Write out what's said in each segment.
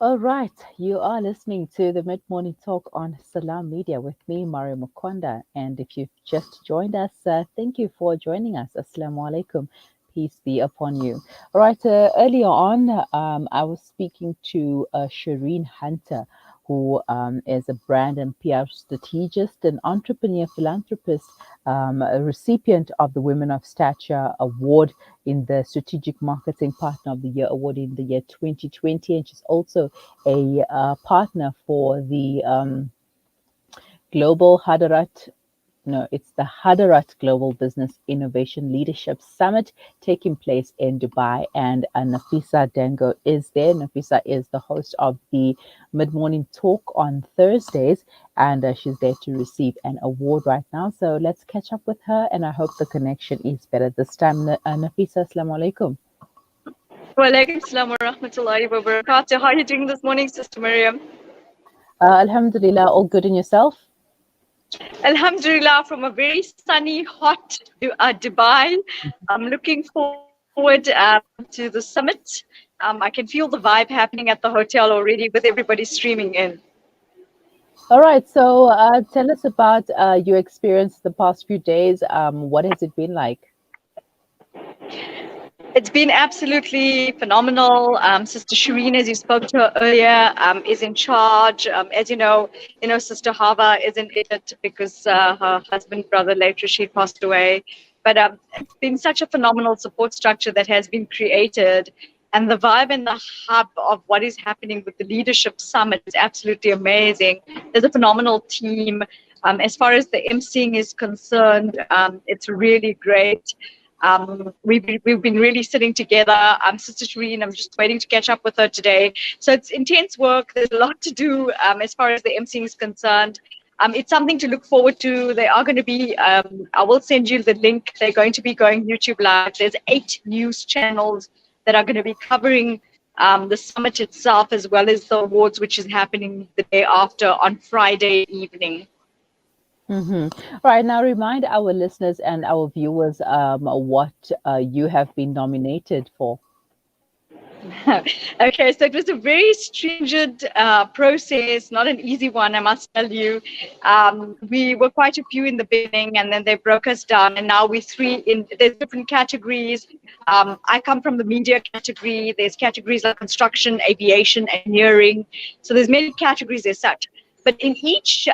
All right, you are listening to the Mid Morning Talk on Salaamedia with me, Mario Mukonda. And if you've just joined us, thank you for joining us. Assalamu alaikum. Peace be upon you. All right, earlier on, I was speaking to Shireen Hunter, who is a brand and PR strategist, an entrepreneur, philanthropist, a recipient of the Women of Stature Award in the Strategic Marketing Partner of the Year Award in the year 2020. And she's also a partner for the Global Hadarat. No, it's the Hadarat Global Business Innovation Leadership Summit taking place in Dubai. And Nafeesa Dangor is there. Nafeesa is the host of the Mid Morning Talk on Thursdays, and she's there to receive an award right now. So let's catch up with her, and I hope the connection is better this time. Nafeesa, assalamu alaikum. Walaikum salam wa rahmatullahi wa barakatuh. How are you doing this morning, Sister Miriam? Alhamdulillah, all good in yourself? Alhamdulillah, from a very sunny, hot Dubai. I'm looking forward to the summit. I can feel the vibe happening at the hotel already with everybody streaming in. All right, so tell us about your experience the past few days. What has it been like? It's been absolutely phenomenal. Sister Shireen, as you spoke to her earlier, is in charge. As Sister Hava is in it because her husband, brother, late Rashid passed away. But it's been such a phenomenal support structure that has been created. And the vibe and the hub of what is happening with the Leadership Summit is absolutely amazing. There's a phenomenal team. As far as the emceeing is concerned, it's really great. We've been really sitting together. Sister Shireen, I'm just waiting to catch up with her today. So it's intense work. There's a lot to do as far as the emceeing is concerned. It's something to look forward to. They are going to be, I will send you the link. They're going to be going YouTube Live. There's 8 news channels that are going to be covering the summit itself, as well as the awards, which is happening the day after on Friday evening. Mm-hmm. All right, now remind our listeners and our viewers what you have been nominated for. Okay, so it was a very stringent process, not an easy one, I must tell you. We were quite a few in the beginning, and then they broke us down, and now we're 3 in. There's different categories. I come from the media category. There's categories like construction, aviation, engineering. So there's many categories as such. But in each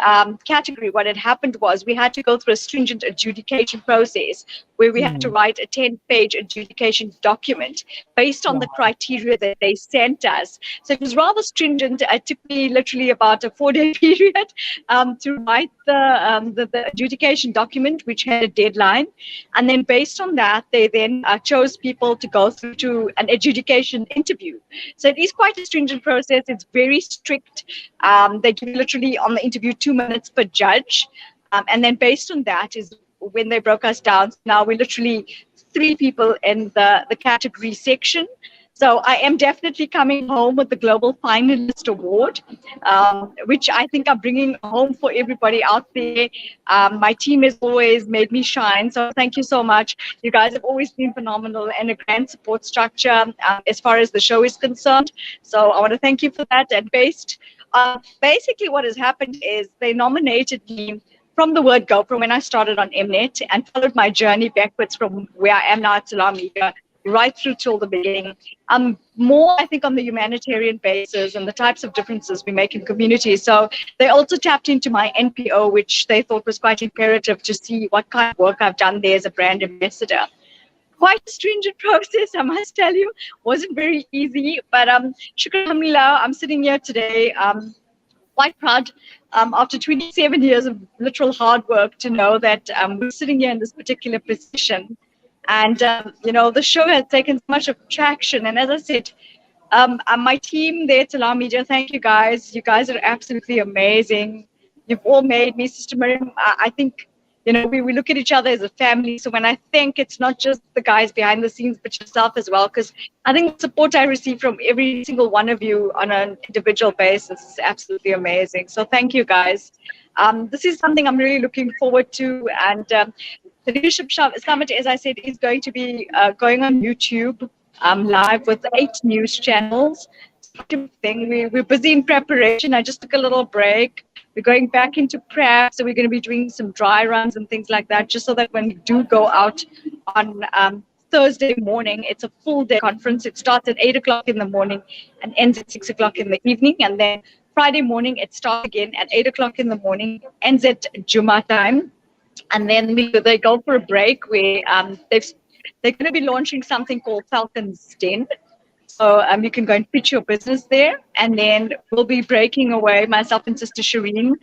category, what had happened was we had to go through a stringent adjudication process where we had to write a 10-page adjudication document based on the criteria that they sent us. So it was rather stringent. It took me literally about a 4-day period to write the adjudication document, which had a deadline. And then based on that, they then chose people to go through to an adjudication interview. So it is quite a stringent process. It's very strict. They give you literally on the interview 2 minutes per judge. And then based on that is when they broke us down. Now we're literally 3 people in the category section. So I am definitely coming home with the Global Finalist Award, which I think I'm bringing home for everybody out there. My team has always made me shine. So thank you so much. You guys have always been phenomenal and a grand support structure as far as the show is concerned. So I want to thank you for that. And basically what has happened is they nominated me from the word go, from when I started on Mnet, and followed my journey backwards from where I am now at Salaamedia, right through till the beginning. More, I think, on the humanitarian basis and the types of differences we make in communities. So they also tapped into my NPO, which they thought was quite imperative to see what kind of work I've done there as a brand ambassador. Quite a stringent process, I must tell you. Wasn't very easy, but shukran alhamdulillah, I'm sitting here today. Quite proud after 27 years of literal hard work to know that we're sitting here in this particular position. And, the show has taken so much of traction. And as I said, my team there at Salaamedia, thank you guys. You guys are absolutely amazing. You've all made me, Sister Miriam. I think, we look at each other as a family. So when I think it's not just the guys behind the scenes, but yourself as well, because I think the support I receive from every single one of you on an individual basis is absolutely amazing. So thank you, guys. This is something I'm really looking forward to. And the Leadership Summit, as I said, is going to be going on YouTube live with 8 news channels. thing. We're busy in preparation. I just took a little break. We're going back into prep, so we're going to be doing some dry runs and things like that, just so that when we do go out on Thursday morning, it's a full day conference. It starts at 8 o'clock in the morning and ends at 6 o'clock in the evening. And then Friday morning, it starts again at 8 o'clock in the morning, ends at Juma time. And then they go for a break where they're going to be launching something called Falcon's Den. So you can go and pitch your business there. And then we'll be breaking away, myself and Sister Shireen.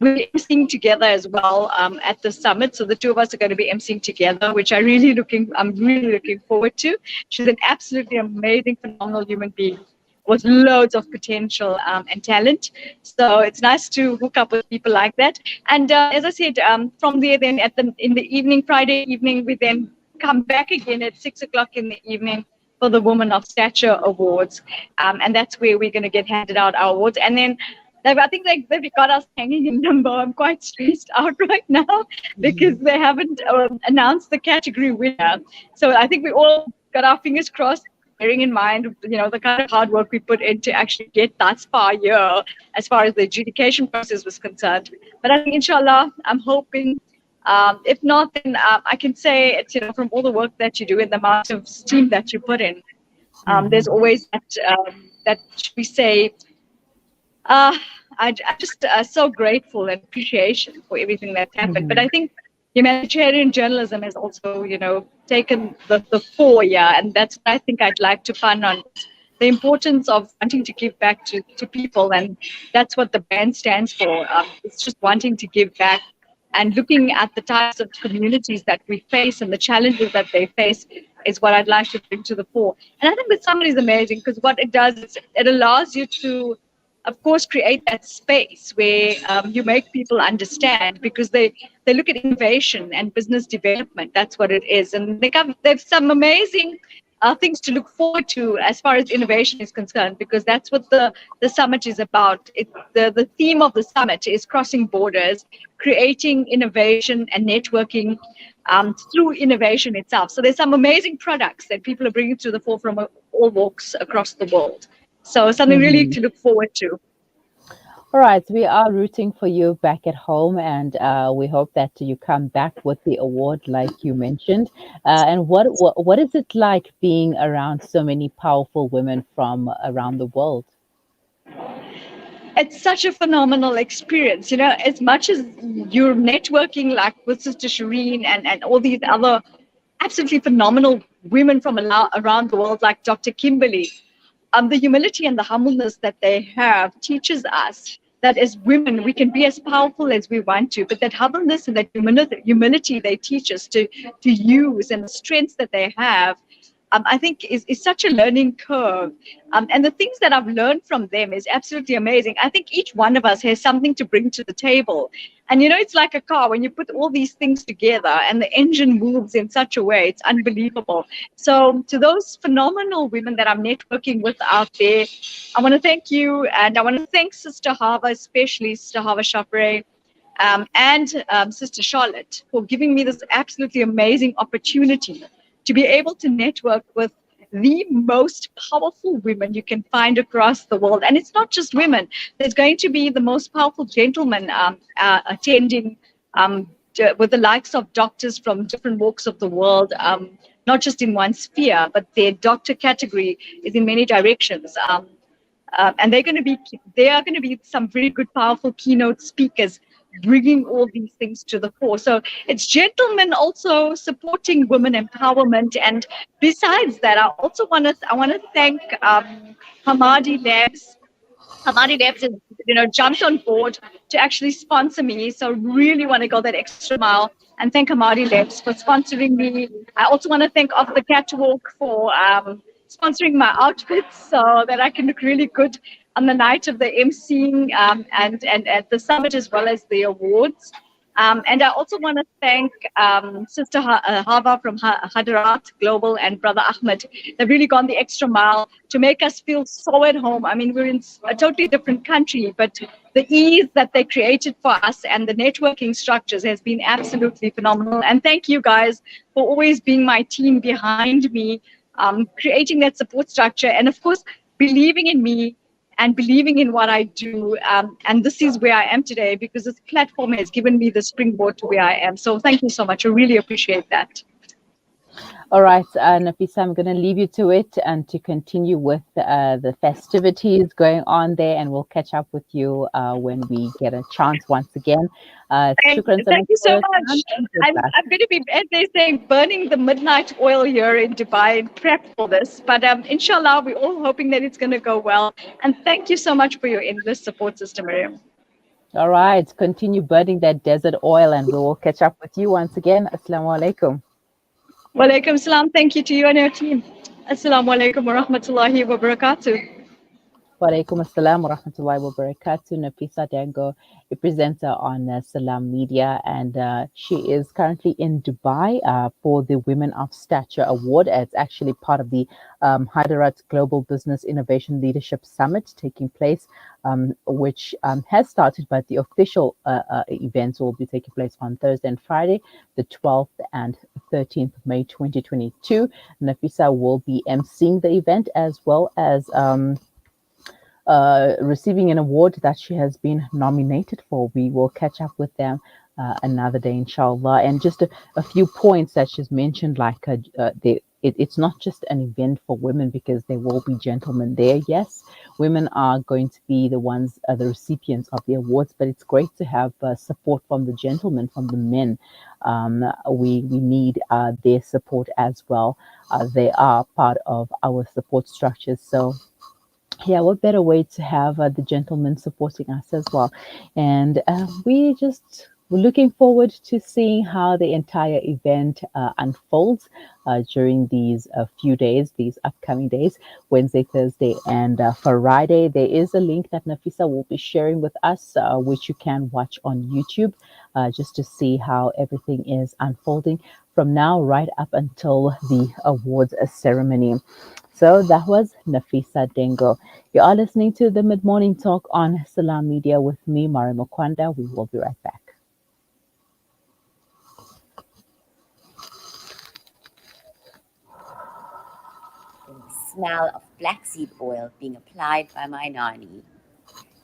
We're emceeing together as well at the summit. So the two of us are going to be emceeing together, which I'm really looking forward to. She's an absolutely amazing, phenomenal human being with loads of potential and talent. So it's nice to hook up with people like that. And as I said, from there, then in the evening, Friday evening, we then come back again at 6 o'clock in the evening for the Women of Stature Awards. And that's where we're going to get handed out our awards. And then I think they've got us hanging in limbo. I'm quite stressed out right now because they haven't announced the category winner. So I think we all got our fingers crossed, bearing in mind, the kind of hard work we put in to actually get thus far here as far as the adjudication process was concerned. But I think, inshallah, I'm hoping, if not, then I can say it's, from all the work that you do and the amount of steam that you put in, there's always that we say, I'm just so grateful and appreciation for everything that's happened. But I think humanitarian journalism has also, taken the fore, and that's what I think I'd like to fund on, the importance of wanting to give back to people, and that's what the band stands for. It's just wanting to give back and looking at the types of communities that we face and the challenges that they face is what I'd like to bring to the fore. And I think that Summit is amazing because what it does is it allows you to, of course, create that space where you make people understand, because they look at innovation and business development. That's what it is. And they've some amazing things to look forward to as far as innovation is concerned, because that's what the summit is about. The theme of the summit is crossing borders, creating innovation and networking through innovation itself. So there's some amazing products that people are bringing to the fore from all walks across the world. So something really to look forward to. All right, we are rooting for you back at home, and we hope that you come back with the award, like you mentioned. And what is it like being around so many powerful women from around the world? It's such a phenomenal experience, as much as you're networking like with Sister Shireen and all these other absolutely phenomenal women from around the world, like Dr. Kimberly. The humility and the humbleness that they have teaches us that as women, we can be as powerful as we want to, but that humbleness and that humility they teach us to use, and the strengths that they have, I think is such a learning curve. And the things that I've learned from them is absolutely amazing. I think each one of us has something to bring to the table. And, it's like a car. When you put all these things together and the engine moves in such a way, it's unbelievable. So to those phenomenal women that I'm networking with out there, I want to thank you. And I want to thank Sister Hava, especially Sister Hava Shafre, and Sister Charlotte, for giving me this absolutely amazing opportunity to be able to network with the most powerful women you can find across the world. And it's not just women. There's going to be the most powerful gentlemen attending, with the likes of doctors from different walks of the world, not just in one sphere, but their doctor category is in many directions. And they are going to be some very good, powerful keynote speakers, bringing all these things to the fore. So it's gentlemen also supporting women empowerment. And besides that, I want to thank Hamadi Labs. Hamadi Labs has, jumped on board to actually sponsor me. So really want to go that extra mile and thank Hamadi Labs for sponsoring me. I also want to thank Off the Catwalk for sponsoring my outfits so that I can look really good on the night of the emceeing and at the summit, as well as the awards. And I also want to thank Sister Hava from Hadarat Global and Brother Ahmed. They've really gone the extra mile to make us feel so at home. I mean, we're in a totally different country, but the ease that they created for us and the networking structures has been absolutely phenomenal. And thank you guys for always being my team behind me, creating that support structure, and of course, believing in me and believing in what I do. And this is where I am today because this platform has given me the springboard to where I am. So thank you so much. I really appreciate that. All right, Nafeesa, I'm going to leave you to it and to continue with the festivities going on there, and we'll catch up with you when we get a chance once again. Shukran so Thank much you for so your much. time, and good I'm, luck. I'm going to be, as they say, burning the midnight oil here in Dubai and prep for this. But inshallah, we're all hoping that it's going to go well. And thank you so much for your endless support system, Miriam. All right, continue burning that desert oil, and we will catch up with you once again. Assalamu alaikum. Walaikum salam. Thank you to you and your team. Assalamu alaikum wa rahmatullahi wa barakatuh. Walaikum assalam wa rahmatullahi wa barakatuh. Nafeesa Dangor, a presenter on Salaamedia, and she is currently in Dubai for the Women of Stature Award. It's actually part of the Hadarat Global Business Innovation Leadership Summit taking place, which has started, but the official events will be taking place on Thursday and Friday, the 12th and 13th May 2022. Nafeesa will be emceeing the event as well as receiving an award that she has been nominated for. We will catch up with them another day, inshallah. And just a few points that she's mentioned, like it's not just an event for women because there will be gentlemen there. Yes, women are going to be the ones, the recipients of the awards, but it's great to have support from the gentlemen, from the men. We need their support as well. They are part of our support structures. So yeah, what better way to have the gentlemen supporting us as well? And we're looking forward to seeing how the entire event unfolds during these few days, these upcoming days, Wednesday, Thursday, and Friday. There is a link that Nafeesa will be sharing with us, which you can watch on YouTube, just to see how everything is unfolding from now right up until the awards ceremony. So that was Nafeesa Dangor. You are listening to the Mid Morning Talk on Salaamedia with me, Mari Mokwanda. We will be right back. Smell of black seed oil being applied by my nani.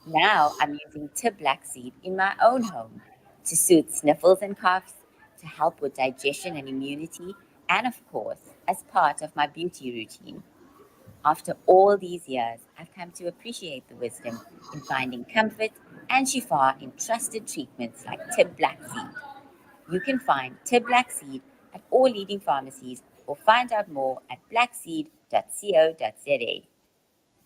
Now I'm using tib black seed in my own home to soothe sniffles and coughs, to help with digestion and immunity, and of course, as part of my beauty routine. After all these years, I've come to appreciate the wisdom in finding comfort and shifa in trusted treatments like tib black seed. You can find tib black seed at all leading pharmacies or find out more at blackseed.co.za.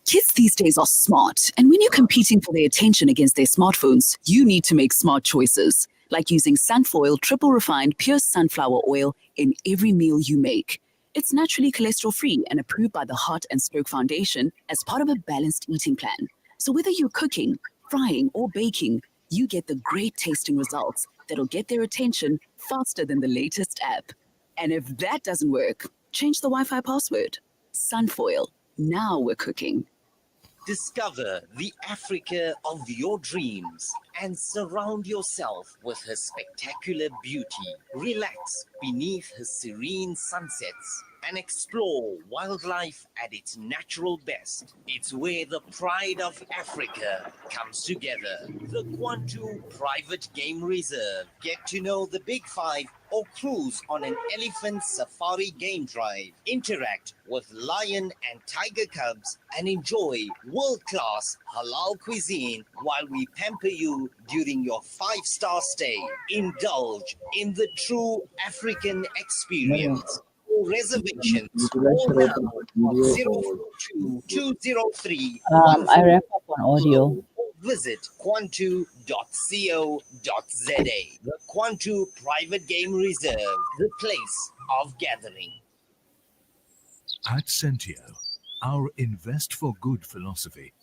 Kids these days are smart, and when you're competing for their attention against their smartphones, you need to make smart choices, like using Sunfoil triple refined pure sunflower oil in every meal you make. It's naturally cholesterol-free and approved by the Heart and Stroke Foundation as part of a balanced eating plan. So whether you're cooking, frying, or baking, you get the great tasting results that'll get their attention faster than the latest app. And if that doesn't work, change the Wi-Fi password. Sunfoil. Now we're cooking. Discover the Africa of your dreams and surround yourself with her spectacular beauty. Relax beneath her serene sunsets and explore wildlife at its natural best. It's where the pride of Africa comes together. The Kwantu Private Game Reserve. Get to know the Big Five or cruise on an elephant safari game drive. Interact with lion and tiger cubs and enjoy world-class halal cuisine while we pamper you during your 5-star stay. Indulge in the true African experience. For reservations, call now on 042 203 I wrap up on audio. Visit quantu.co.za. The Quantu Private Game Reserve, the place of gathering. At Centio, our Invest for Good philosophy